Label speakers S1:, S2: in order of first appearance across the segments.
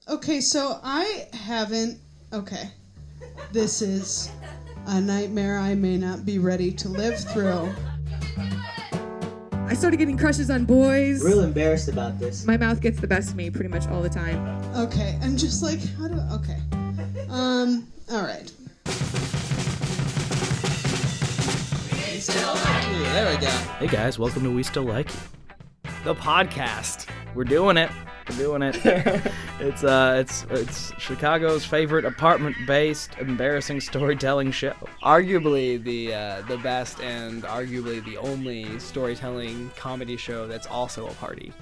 S1: Okay, so I haven't... Okay. This is a nightmare I may not be ready to live through.
S2: I started getting crushes on boys.
S3: Real embarrassed about this.
S2: My mouth gets the best of me pretty much all the time.
S1: Okay, I'm just like, how do... Okay. All right.
S4: There we go.
S5: Hey guys, welcome to We Still Like You.
S4: The podcast.
S5: We're doing it. It's Chicago's favorite apartment-based embarrassing storytelling show.
S4: Arguably the best and arguably the only storytelling comedy show that's also a party.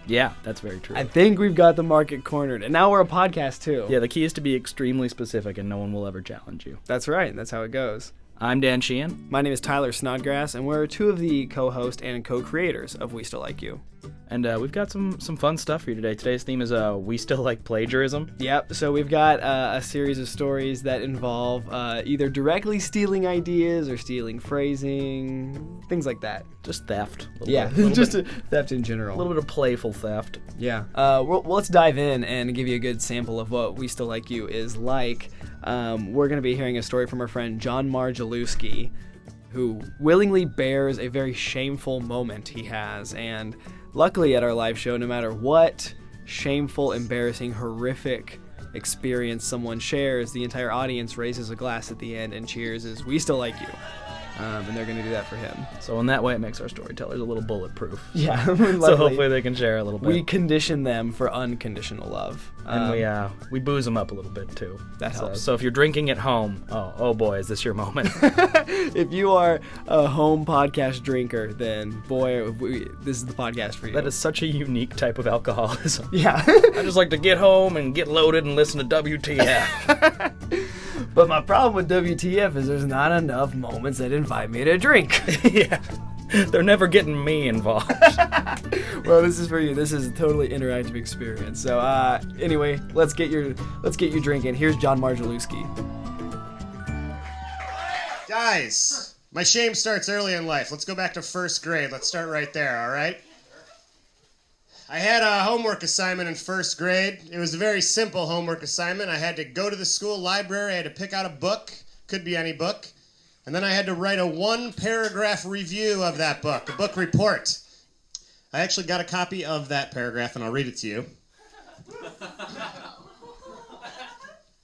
S5: Yeah, that's very true.
S4: I think we've got the market cornered. And now we're a podcast too.
S5: Yeah, the key is to be extremely specific and no one will ever challenge you.
S4: That's right. That's how it goes.
S5: I'm Dan Sheehan.
S4: My name is Tyler Snodgrass, and we're two of the co-hosts and co-creators of We Still Like You.
S5: And we've got some fun stuff for you today. Today's theme is We Still Like Plagiarism.
S4: Yep, so we've got a series of stories that involve either directly stealing ideas or stealing phrasing, things like that.
S5: Just theft.
S4: Theft in general.
S5: A little bit of playful theft.
S4: Yeah. Well, let's dive in and give you a good sample of what We Still Like You is like. We're going to be hearing a story from our friend John Margelewski, who willingly bears a very shameful moment he has. And luckily at our live show, no matter what shameful, embarrassing, horrific experience someone shares, the entire audience raises a glass at the end and cheers as We Still Like You. And they're going to do that for him.
S5: So in that way, it makes our storytellers a little bulletproof.
S4: Yeah.
S5: So hopefully they can share a little bit.
S4: We condition them for unconditional love.
S5: And we booze them up a little bit, too.
S4: That helps.
S5: So if you're drinking at home, oh boy, is this your moment.
S4: If you are a home podcast drinker, then boy, this is the podcast for you.
S5: That is such a unique type of alcoholism.
S4: Yeah.
S5: I just like to get home and get loaded and listen to WTF.
S4: But my problem with WTF is there's not enough moments that invite me to drink.
S5: Yeah. They're never getting me involved.
S4: Well, this is for you. This is a totally interactive experience. So anyway, let's get your drink in. Here's John Margelewski.
S6: Guys, my shame starts early in life. Let's go back to first grade. Let's start right there, all right? I had a homework assignment in first grade. It was a very simple homework assignment. I had to go to the school library. I had to pick out a book. Could be any book. And then I had to write a one-paragraph review of that book, a book report. I actually got a copy of that paragraph, and I'll read it to you.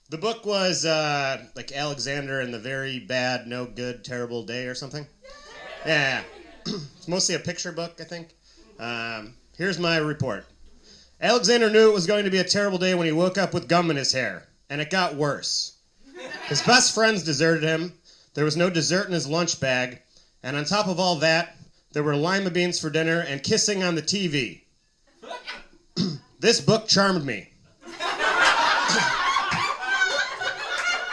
S6: The book was like Alexander and the Very Bad, No Good, Terrible Day or something. Yeah. It's mostly a picture book, I think. Here's my report. Alexander knew it was going to be a terrible day when he woke up with gum in his hair, and it got worse. His best friends deserted him. There was no dessert in his lunch bag, and on top of all that, there were lima beans for dinner and kissing on the TV. This book charmed me.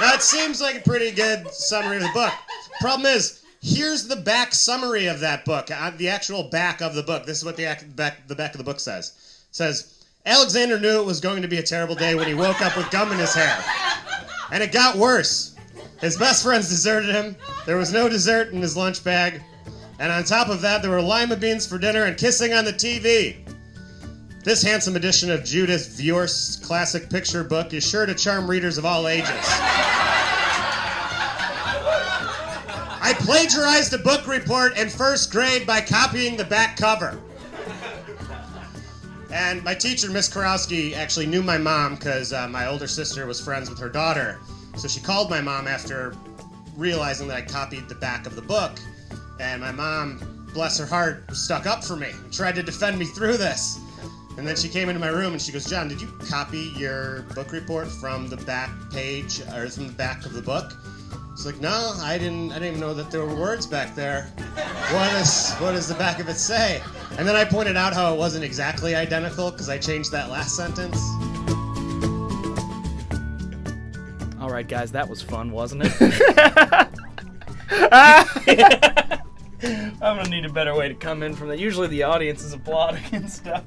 S6: Now, it seems like a pretty good summary of the book. Problem is, here's the back summary of that book, the actual back of the book. This is what the back of the book says. It says, Alexander knew it was going to be a terrible day when he woke up with gum in his hair. And it got worse. His best friends deserted him. There was no dessert in his lunch bag. And on top of that, there were lima beans for dinner and kissing on the TV. This handsome edition of Judith Viorst's classic picture book is sure to charm readers of all ages. I plagiarized a book report in first grade by copying the back cover. And my teacher, Miss Karowski, actually knew my mom because my older sister was friends with her daughter. So she called my mom after realizing that I copied the back of the book. And my mom, bless her heart, stuck up for me and tried to defend me through this. And then she came into my room and she goes, John, did you copy your book report from the back page or from the back of the book? I was like, no, I didn't even know that there were words back there. What does the back of it say? And then I pointed out how it wasn't exactly identical because I changed that last sentence.
S5: All right, guys, that was fun, wasn't it? I'm gonna need a better way to come in from that. Usually the audience is applauding and stuff.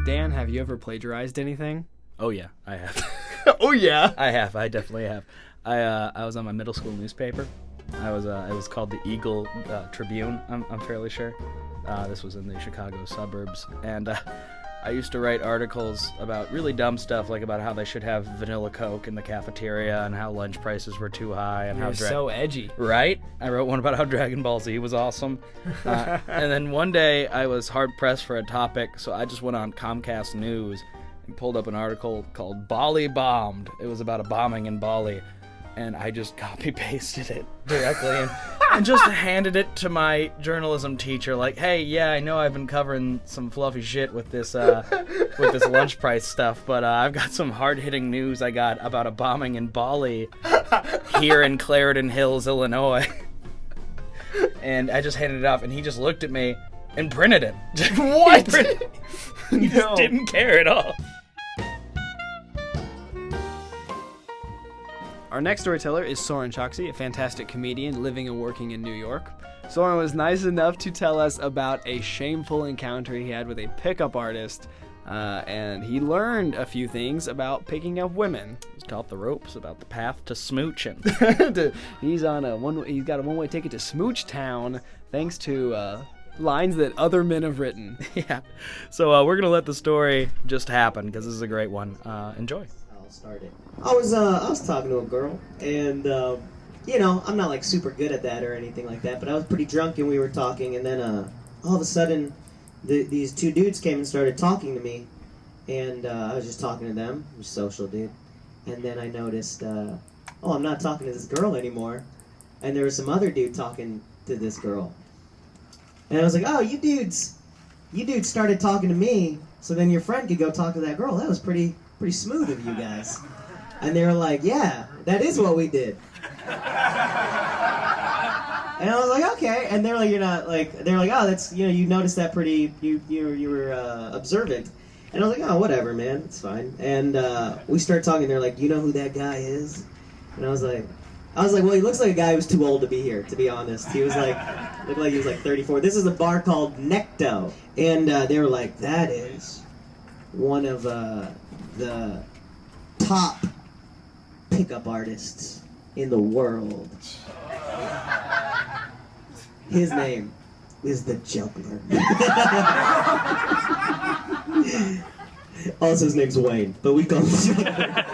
S4: Dan, have you ever plagiarized anything?
S5: Oh yeah, I have.
S4: Oh yeah?
S5: I definitely have. I was on my middle school newspaper, It was called the Eagle Tribune. I'm fairly sure. This was in the Chicago suburbs, and I used to write articles about really dumb stuff, like about how they should have vanilla Coke in the cafeteria and how lunch prices were too high and
S4: You're so edgy.
S5: Right? I wrote one about how Dragon Ball Z was awesome. And then one day I was hard pressed for a topic, so I just went on Comcast News and pulled up an article called Bali Bombed. It was about a bombing in Bali. And I just copy-pasted it directly and just handed it to my journalism teacher, like, hey, yeah, I know I've been covering some fluffy shit with this lunch price stuff, but I've got some hard-hitting news I got about a bombing in Bali here in Clarendon Hills, Illinois. And I just handed it off, and he just looked at me and printed it.
S4: What?
S5: He just didn't care at all.
S4: Our next storyteller is Saurin Choksi, a fantastic comedian living and working in New York. Saurin was nice enough to tell us about a shameful encounter he had with a pickup artist, and he learned a few things about picking up women.
S5: He was taught the ropes about the path to smooching.
S4: He's got a one-way ticket to Smooch Town, thanks to lines that other men have written.
S5: Yeah. So we're gonna let the story just happen because this is a great one. Enjoy.
S3: Started. I was talking to a girl, and I'm not like super good at that or anything like that, but I was pretty drunk and we were talking, and then all of a sudden these two dudes came and started talking to me, and I was just talking to them. It was social, dude. And then I noticed, I'm not talking to this girl anymore, and there was some other dude talking to this girl, and I was like, oh, you dudes started talking to me, so then your friend could go talk to that girl. That was pretty smooth of you guys. And they were like, yeah, that is what we did. And I was like, okay. And they're like, oh, that's, you noticed that pretty, you were observant. And I was like, oh, whatever, man, it's fine. And we started talking. They're like, you know who that guy is? And I was like, well, he looks like a guy who's too old to be here, to be honest. He was looked like he was like 34. This is a bar called Necto. And they were like, that is one of the top pickup artists in the world. His name is the Juggler. Also, his name's Wayne, but we call him Juggler.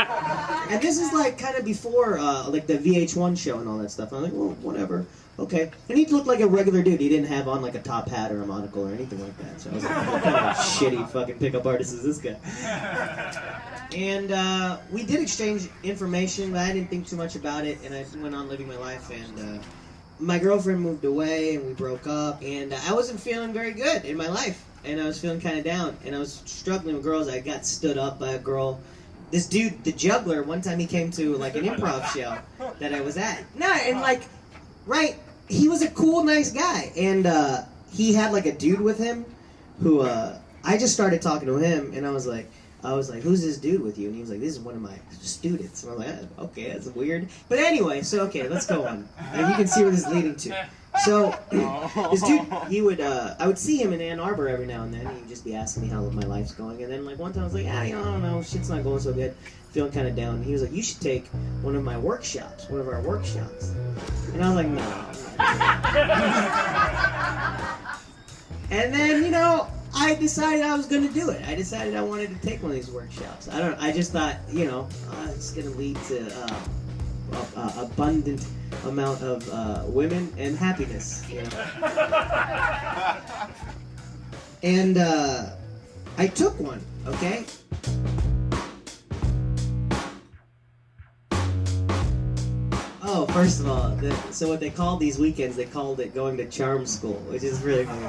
S3: And this is like kind of before like the VH1 show and all that stuff. I'm like, well, whatever. Okay. And he looked like a regular dude. He didn't have on like a top hat or a monocle or anything like that. So I was like, what kind of shitty fucking pickup artist is this guy? And we did exchange information, but I didn't think too much about it, and I went on living my life. And my girlfriend moved away, and we broke up, and I wasn't feeling very good in my life, and I was feeling kind of down, and I was struggling with girls. I got stood up by a girl. This dude, the Juggler, one time he came to like an improv show that I was at. He was a cool, nice guy, and he had like a dude with him who I just started talking to him, and I was like, who's this dude with you? And he was like, this is one of my students. And I'm like, okay, that's weird. But anyway, so okay, let's go on. And you can see where this is leading to. So this dude, I would see him in Ann Arbor every now and then. He'd just be asking me how my life's going. And then like one time I was like, I don't know, shit's not going so good. Feeling kind of down. And he was like, you should take one of our workshops. And I was like, no. And then, I decided I was going to do it. I decided I wanted to take one of these workshops. I just thought, it's going to lead to abundant amount of women and happiness. And I took one, okay? Oh, first of all, so what they called these weekends, they called it going to charm school, which is really funny.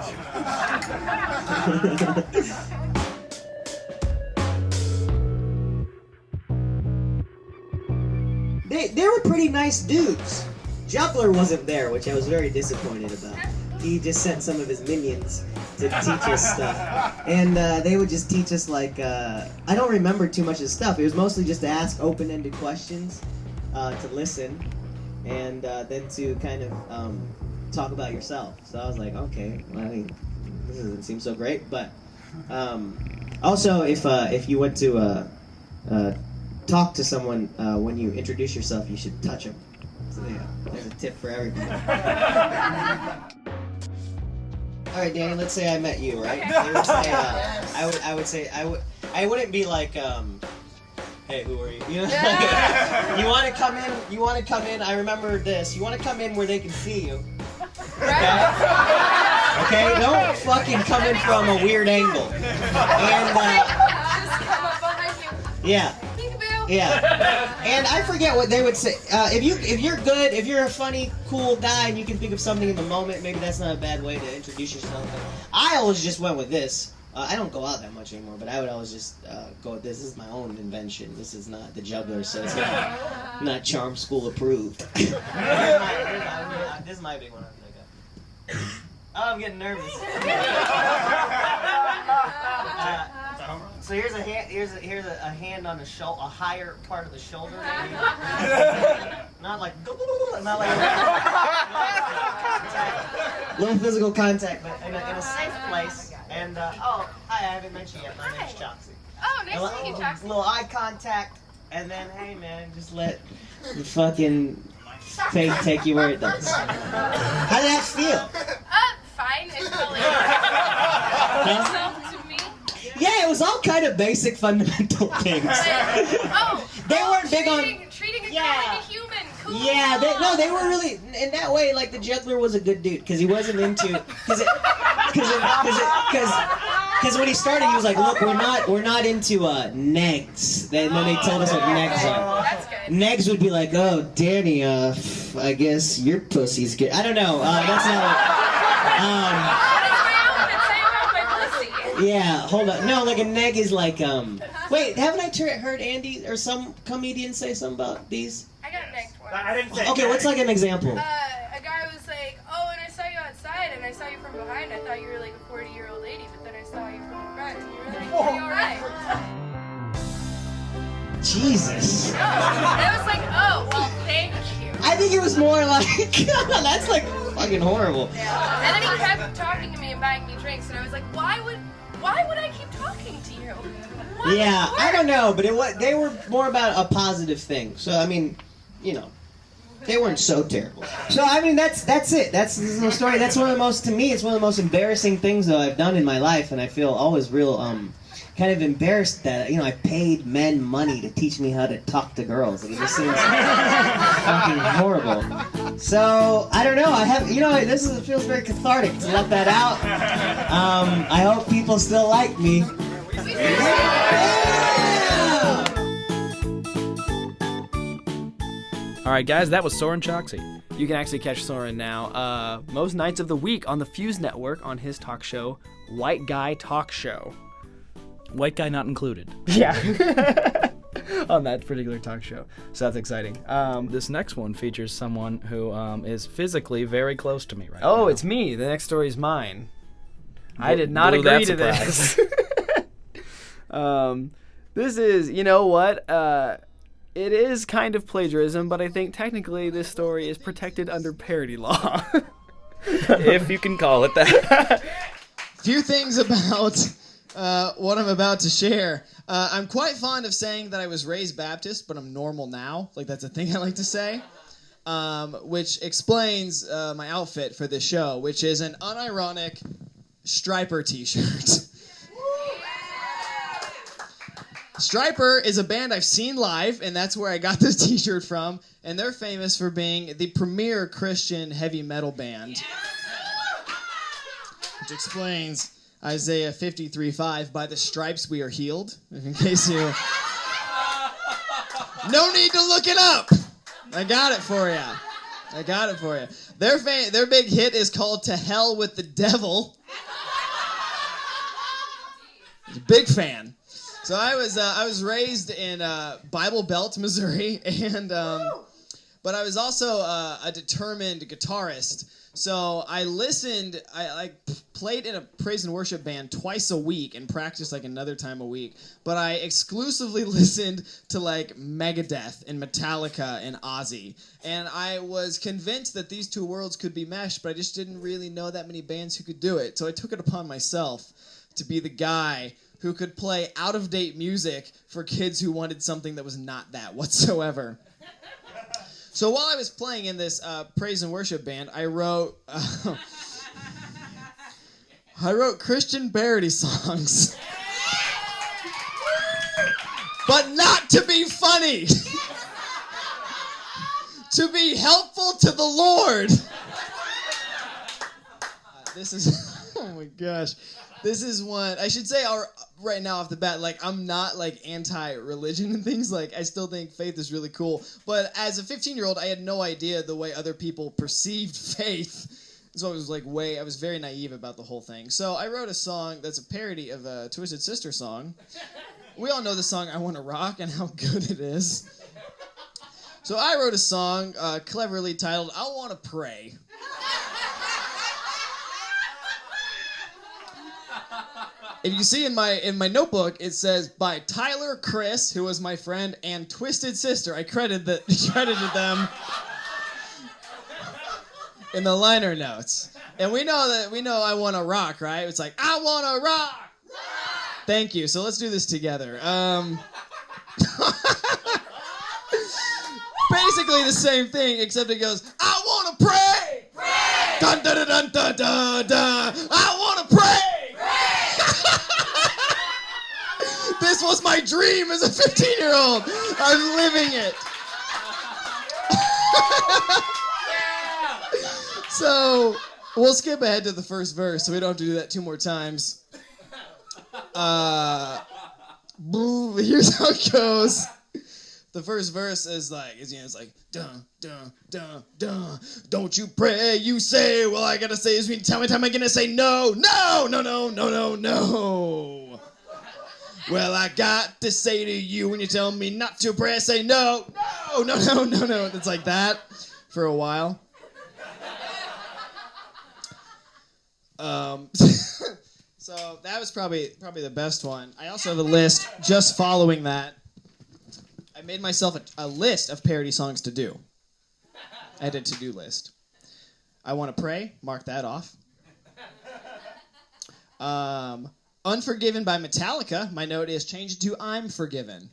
S3: They were pretty nice dudes. Juggler wasn't there, which I was very disappointed about. He just sent some of his minions to teach us stuff. And they would just teach us like, I don't remember too much of the stuff. It was mostly just to ask open-ended questions, to listen, and then to kind of talk about yourself. So I was like, okay, well, this doesn't seem so great. But also, if you went to talk to someone when you introduce yourself, you should touch them. So yeah, there's a tip for everybody. All right, Danny. Let's say I met you, right? Let's say, I wouldn't be like, hey, who are you? You know, like, you want to come in. You want to come in. I remember this. You want to come in where they can see you. Okay? Okay. Don't fucking come in from a weird angle. And
S7: Just come up behind you.
S3: yeah. Yeah, and I forget what they would say. If you're good, if you're a funny, cool guy, and you can think of something in the moment, maybe that's not a bad way to introduce yourself. I always just went with this. I don't go out that much anymore, but I would always just go with this. This is my own invention. This is not the juggler, so it's not charm school approved. This is my big one. Oh, I'm getting nervous. So here's a hand. Here's a hand on the shoulder, a higher part of the shoulder. Not like little physical contact, but in a safe place. And hi, I haven't mentioned yet. My name's Choksi.
S7: Oh, nice to meet you, Choksi.
S3: Little eye contact, and then hey man, just let the fucking fate take you where it does. How did that feel?
S7: Fine. It's probably to me.
S3: Yeah, it was all kind of basic fundamental things. They weren't big on
S7: treating a girl like a human. Cool.
S3: Yeah, they were really in that way. Like the juggler was a good dude because he wasn't into because when he started he was like, look, we're not into negs. And then they told us what negs are.
S7: That's good.
S3: Negs would be like, oh, Danny, I guess your pussy's good. I don't know. That's not. Yeah, hold on. No, like a neg is like, wait, haven't I heard Andy or some comedian say something about these?
S7: I got negged once.
S8: I didn't say.
S3: Okay, what's like an example?
S7: A guy was like, oh, and I saw you outside, and I saw you from behind. I thought you were like a 40-year-old lady, but then I saw you from the front, and you were like, pretty alright.
S3: Jesus.
S7: And I was like, oh, well, thank you.
S3: I think it was more like, that's like fucking horrible.
S7: Yeah. And then he kept talking to me and buying me drinks, and I was like, why would I keep talking to you?
S3: Yeah, I don't know, but they were more about a positive thing. So I mean, you know, they weren't so terrible. So I mean, that's it. This is the story. That's one of the most, to me, it's one of the most embarrassing things that I've done in my life, and I feel always real kind of embarrassed that, you know, I paid men money to teach me how to talk to girls. Like, it just seems fucking horrible. So, I don't know. It feels very cathartic to let that out. I hope people still like me.
S5: All right, guys, that was Saurin Choksi.
S4: You can actually catch Saurin now most nights of the week on the Fuse Network on his talk show, White Guy Talk Show.
S5: White guy not included.
S4: Yeah. On that particular talk show. So that's exciting.
S5: This next one features someone who is physically very close to me right now.
S4: Oh, it's me. The next story is mine. I did not agree to this. This is, you know what? It is kind of plagiarism, but I think technically this story is protected under parody law.
S5: If you can call it that.
S9: Few things about what I'm about to share. I'm quite fond of saying that I was raised Baptist, but I'm normal now. Like, that's a thing I like to say. Which explains my outfit for this show, which is an unironic Striper t-shirt. Striper is a band I've seen live, and that's where I got this t-shirt from. And they're famous for being the premier Christian heavy metal band. Which explains Isaiah 53:5, by the stripes we are healed. In case you... No need to look it up! I got it for you. Their big hit is called To Hell with the Devil. Big fan. So I was raised in Bible Belt, Missouri, and but I was also a determined guitarist. So I played in a praise and worship band twice a week and practiced like another time a week. But I exclusively listened to like Megadeth and Metallica and Ozzy. And I was convinced that these two worlds could be meshed, but I just didn't really know that many bands who could do it. So I took it upon myself to be the guy who could play out-of-date music for kids who wanted something that was not that whatsoever. So while I was playing in this praise and worship band, I wrote Christian parody songs. But not to be funny. To be helpful to the Lord. This is, oh my gosh. This is one, I should say right now off the bat, like, I'm not, like, anti-religion and things. Like, I still think faith is really cool. But as a 15-year-old, I had no idea the way other people perceived faith. So I was, like, I was very naive about the whole thing. So I wrote a song that's a parody of a Twisted Sister song. We all know the song I Want to Rock and how good it is. So I wrote a song cleverly titled I Want to Pray. If you see in my notebook, it says by Tyler, Chris, who was my friend, and Twisted Sister. I credited them in the liner notes. And we know I Want to Rock, right? It's like, I want to rock! Thank you. So let's do this together. Basically the same thing, except it goes, I want to pray! Pray! Dun dun dun dun dun dun dun! I want to pray! Pray! This was my dream as a 15-year-old. I'm living it. So we'll skip ahead to the first verse, so we don't have to do that 2 more times. Here's how it goes. The first verse is like, it's like, dun, dun, dun, dun. Don't you pray, you say. Well, I gotta say is, tell me, I'm gonna say no, no, no, no, no, no, no. Well, I got to say to you when you tell me not to pray, I say no, no, no, no, no, no. It's like that for a while. So that was probably the best one. I also have a list just following that. I made myself a list of parody songs to do. I had a to-do list. I Want to Pray, mark that off. Unforgiven by Metallica, my note is change it to I'm Forgiven.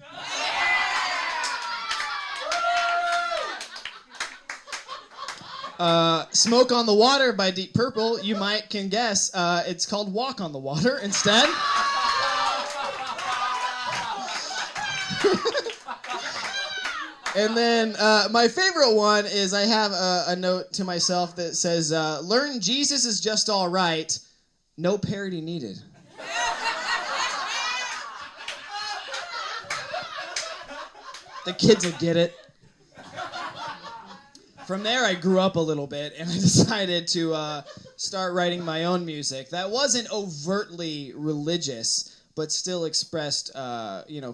S9: Smoke on the Water by Deep Purple, you can guess, it's called Walk on the Water instead. And then my favorite one is I have a note to myself that says, learn Jesus is just all right, no parody needed. The kids will get it. From there, I grew up a little bit, and I decided to start writing my own music. That wasn't overtly religious, but still expressed,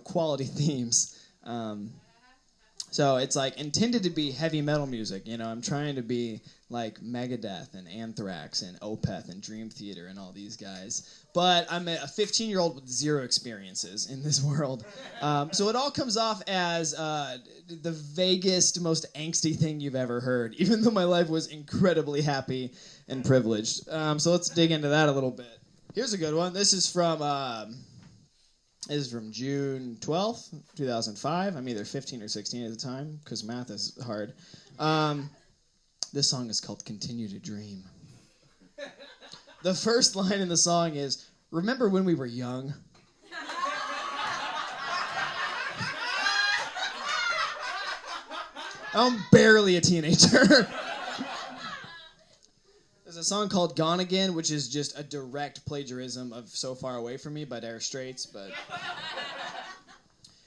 S9: quality themes. So it's like intended to be heavy metal music. I'm trying to be like Megadeth and Anthrax and Opeth and Dream Theater and all these guys. But I'm a 15-year-old with 0 experiences in this world. So it all comes off as the vaguest, most angsty thing you've ever heard, even though my life was incredibly happy and privileged. So let's dig into that a little bit. Here's a good one. This is from June 12th, 2005. I'm either 15 or 16 at the time, because math is hard. This song is called Continue to Dream. The first line in the song is, remember when we were young? I'm barely a teenager. There's a song called Gone Again, which is just a direct plagiarism of So Far Away From Me by Dire Straits, but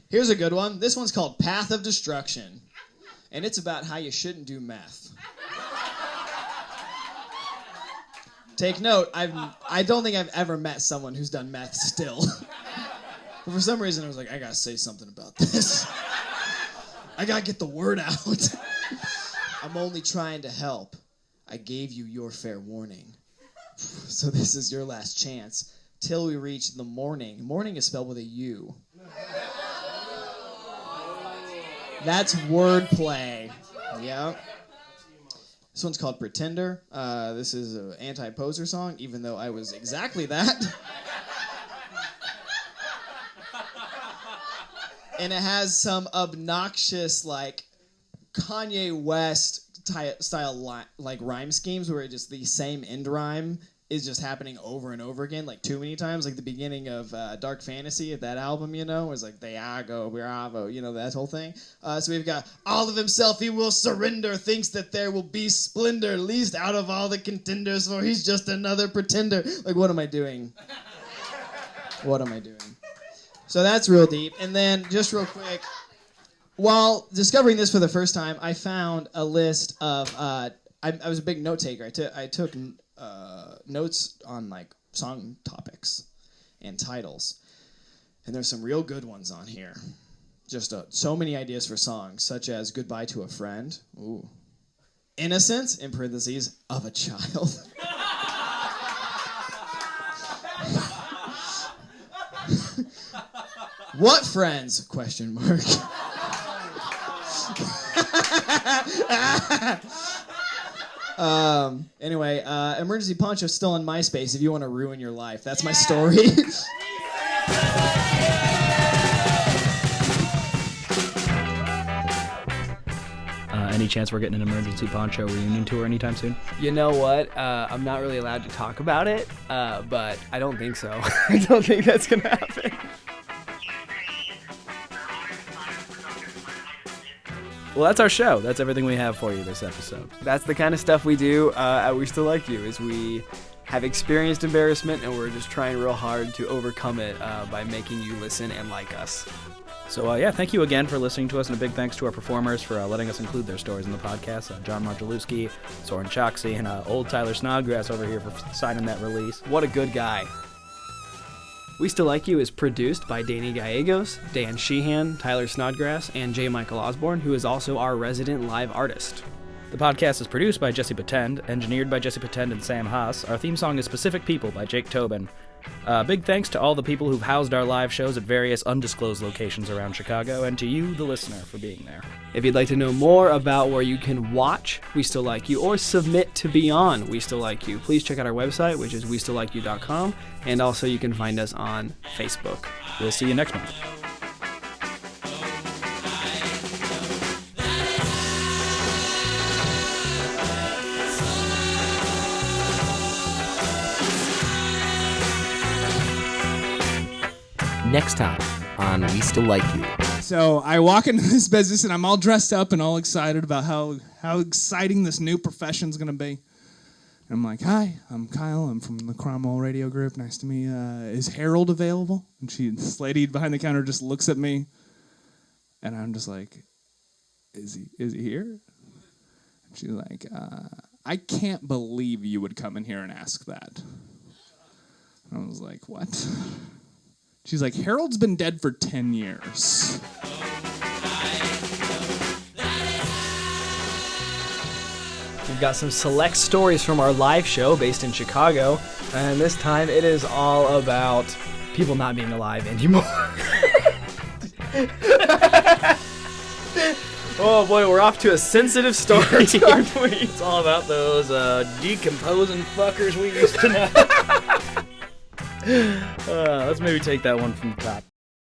S9: here's a good one. This one's called Path of Destruction, and it's about how you shouldn't do meth. Take note, I don't think I've ever met someone who's done meth still. But for some reason, I was like, I gotta say something about this. I gotta get the word out. I'm only trying to help. I gave you your fair warning. So this is your last chance. Till we reach the morning. Morning is spelled with a U. That's wordplay. Yeah. This one's called Pretender. This is an anti-poser song, even though I was exactly that. And it has some obnoxious, Kanye West style like rhyme schemes where just the same end rhyme is just happening over and over again, like too many times, like the beginning of Dark Fantasy of that album, was like Diago, Bravo, that whole thing. So we've got all of himself he will surrender, thinks that there will be splendor, least out of all the contenders, for he's just another pretender. Like, what am I doing? What am I doing? So that's real deep. And then, just real quick, while discovering this for the first time, I found a list of, I was a big note taker. I took notes on like song topics and titles, and there's some real good ones on here. Just so many ideas for songs, such as "Goodbye to a Friend," ooh, "Innocence" in parentheses of a child, "What friends?" question mark. Anyway, Emergency Poncho is still on MySpace if you want to ruin your life. That's my story.
S5: Any chance we're getting an Emergency Poncho reunion tour anytime soon?
S4: You know what? I'm not really allowed to talk about it, but I don't think so. I don't think that's going to happen.
S5: Well, that's our show. That's everything we have for you this episode.
S4: That's the kind of stuff we do at We Still Like You, is we have experienced embarrassment and we're just trying real hard to overcome it by making you listen and like us.
S5: So, thank you again for listening to us, and a big thanks to our performers for letting us include their stories in the podcast. John Margelewski, Saurin Choksi, and old Tyler Snodgrass over here for signing that release.
S4: What a good guy. We Still Like You is produced by Danny Gallegos, Dan Sheehan, Tyler Snodgrass, and J. Michael Osborne, who is also our resident live artist.
S5: The podcast is produced by Jesse Patend, engineered by Jesse Patend and Sam Haas. Our theme song is Specific People by Jake Tobin. Big thanks to all the people who've housed our live shows at various undisclosed locations around Chicago, and to you, the listener, for being there.
S4: If you'd like to know more about where you can watch We Still Like You or submit to be on We Still Like You, please check out our website, which is westilllikeyou.com, and also you can find us on Facebook.
S5: We'll see you next month.
S8: Next time on We Still Like You.
S10: So I walk into this business and I'm all dressed up and all excited about how exciting this new profession's going to be. And I'm like, "Hi, I'm Kyle. I'm from the Cromwell Radio Group. Nice to meet you. Is Harold available?" And this lady behind the counter just looks at me, and I'm just like, "Is he here?" And she's like, "I can't believe you would come in here and ask that." And I was like, "What?" She's like, "Harold's been dead for 10 years.
S4: We've got some select stories from our live show based in Chicago, and this time it is all about people not being alive anymore. Oh boy, we're off to a sensitive start, aren't we?
S5: It's all about those decomposing fuckers we used to know. Let's maybe take that one from the top.